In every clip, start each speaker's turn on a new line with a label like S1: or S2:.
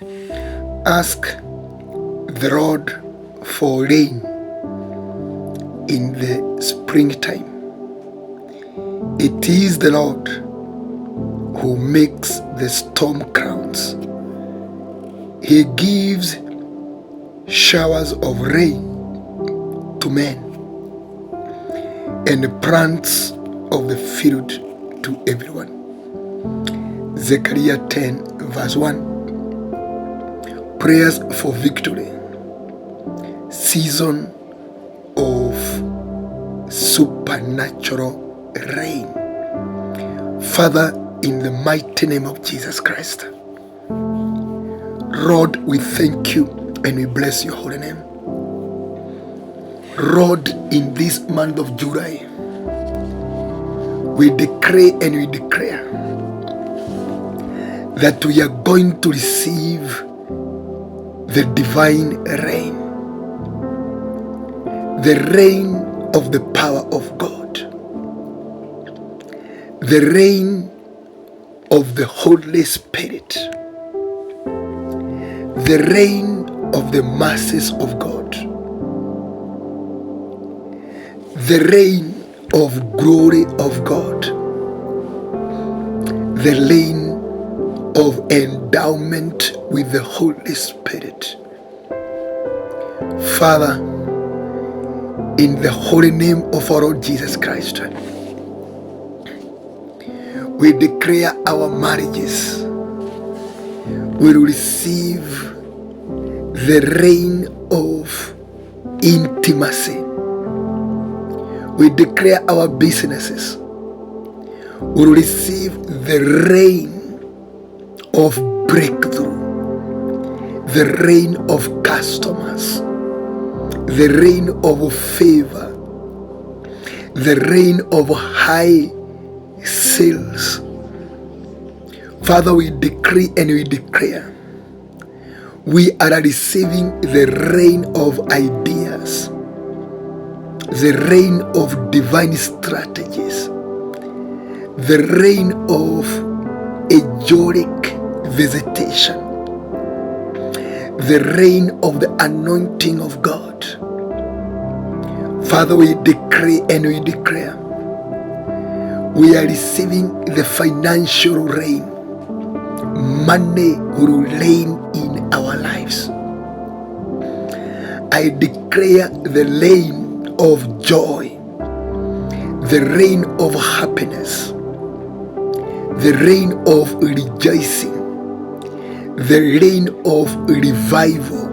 S1: Ask the Lord for rain in the springtime. It is the Lord who makes the storm clouds. He gives showers of rain to men and the plants of the field to everyone. Zechariah 10 verse 1. Prayers for victory. Season of supernatural rain. Father, in the mighty name of Jesus Christ, Lord, we thank you and we bless your holy name. Lord, in this month of July, we decree and we declare that we are going to receive the divine rain, the rain of the power of God, the rain of the Holy Spirit, the rain of the mercies of God, the rain of glory of God, the rain of endowment with the Holy Spirit. Father, in the holy name of our Lord Jesus Christ, we declare our marriages will receive the rain of intimacy. We declare our businesses will receive the rain of breakthrough, the rain of customers, the rain of favor, the rain of high sales. Father, we decree and we declare we are receiving the rain of ideas, the rain of divine strategies, the rain of angelic visitation, the rain of the anointing of God. Father, we decree and we declare we are receiving the financial rain. Money will rain in our lives. I declare the rain of joy, the rain of happiness, the rain of rejoicing, the rain of revival,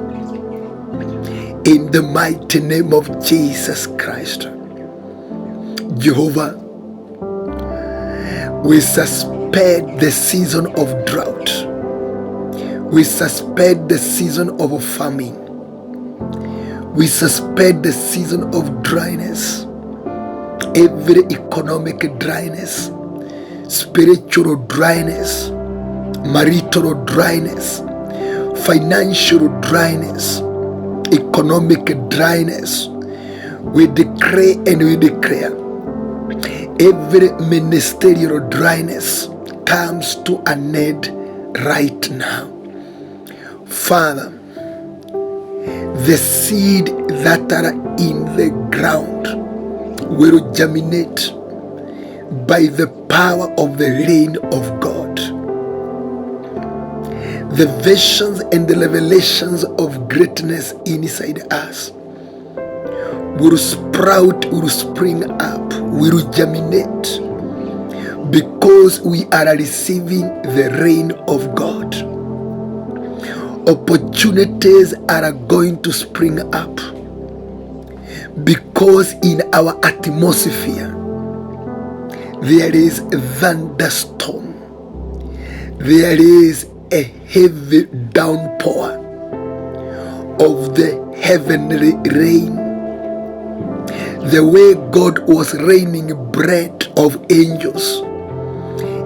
S1: in the mighty name of Jesus Christ. Jehovah, we suspend the season of drought. We suspend the season of famine. We suspend the season of dryness. Every economic dryness, spiritual dryness, marital dryness, financial dryness, economic dryness, we decree and we declare every ministerial dryness comes to an end right now. Father, the seed that are in the ground will germinate by the power of the rain of God. The visions and the revelations of greatness inside us will sprout, will spring up, will germinate, because we are receiving the rain of God. Opportunities are going to spring up, because in our atmosphere there is a thunderstorm, there is a heavy downpour of the heavenly rain. The way God was raining bread of angels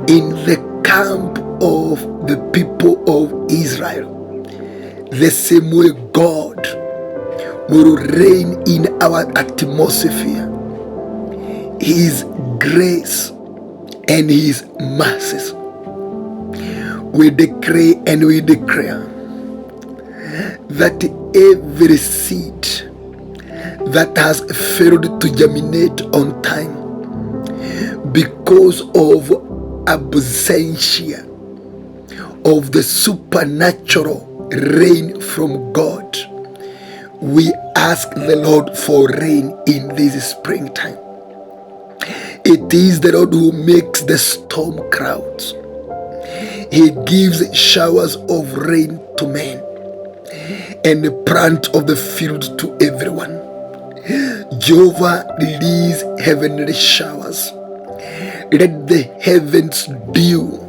S1: in the camp of the people of Israel, the same way God will reign in our atmosphere. His grace and His mercies. We decree and we declare that every seed that has failed to germinate on time because of absentia of the supernatural rain from God, we ask the Lord for rain in this springtime. It is the Lord who makes the storm clouds. He gives showers of rain to men and the plant of the field to everyone. Jehovah, release heavenly showers. Let the heavens dew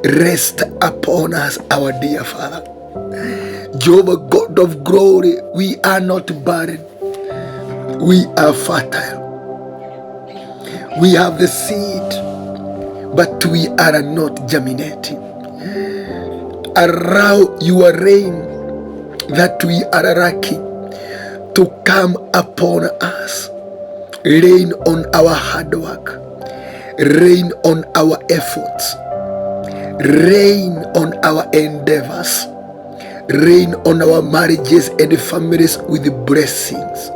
S1: rest upon us, our dear Father. Jehovah, God of glory, we are not barren. We are fertile. We have the seed, but we are not germinating. Allow your rain that we are lacking to come upon us. Rain on our hard work. Rain on our efforts. Rain on our endeavors. Rain on our marriages and families with blessings.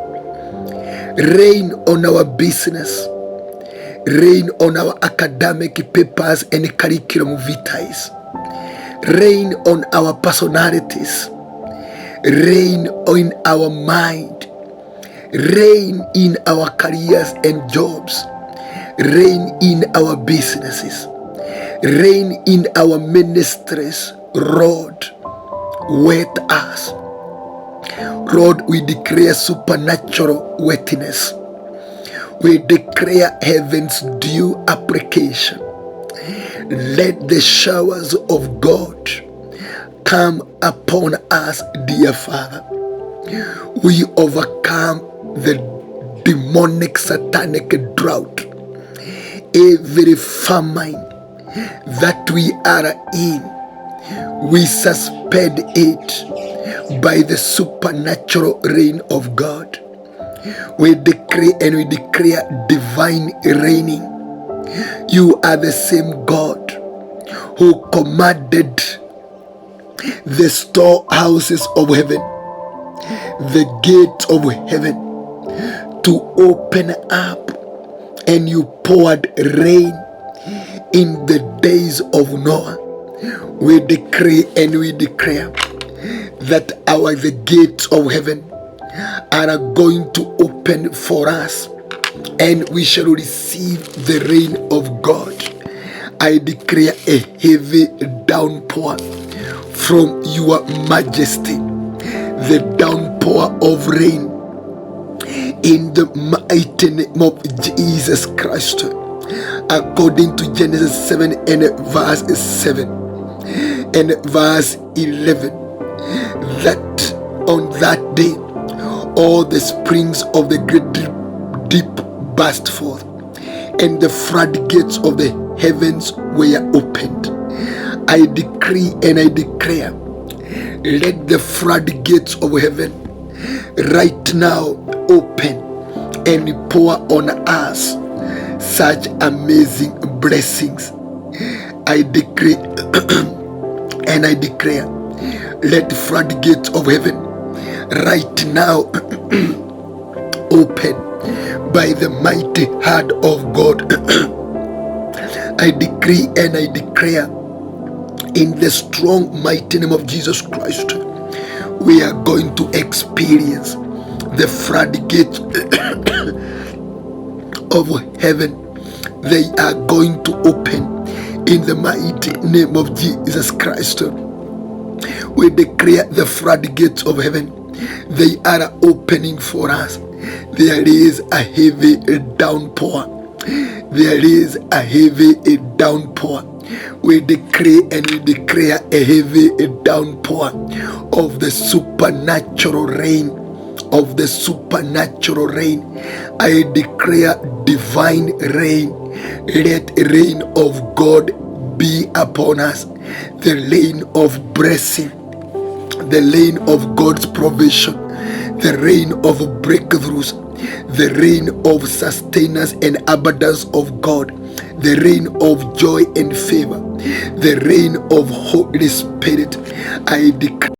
S1: Rain on our business. Rain on our academic papers and curriculum vitae. Rain on our personalities. Rain in our mind. Rain in our careers and jobs. Rain in our businesses. Rain in our ministries. Lord, wet us. Lord, we declare supernatural wetness. We declare heaven's due application. Let the showers of God come upon us, dear Father. We overcome the demonic satanic drought, every famine that we are in. We suspend it by the supernatural rain of God. We decree and we declare divine raining. You are the same God who commanded the storehouses of heaven, the gates of heaven, to open up, and you poured rain in the days of Noah. We decree and we declare that the gates of heaven are going to open for us, and we shall receive the rain of God. I declare a heavy downpour from your majesty, the downpour of rain in the mighty name of Jesus Christ, according to Genesis 7 and verse 7 and verse 11, that on that day all the springs of the great deep burst forth, and the floodgates of the heavens were opened. I decree and I declare, let the floodgates of heaven right now open and pour on us such amazing blessings. I decree and I declare, let the floodgates of heaven right now open by the mighty hand of God. I decree and I declare, in the strong mighty name of Jesus Christ, we are going to experience the floodgates of heaven. They are going to open in the mighty name of Jesus Christ. We declare the floodgates of heaven. They are opening for us. There is a heavy downpour. There is a heavy downpour. We decree and we declare a heavy downpour of the supernatural rain. Of the supernatural rain. I declare divine rain. Let rain of God be upon us. The rain of blessing. The rain of God's provision. The rain of breakthroughs. The rain of sustenance and abundance of God. The rain of joy and favor. The rain of Holy Spirit. I declare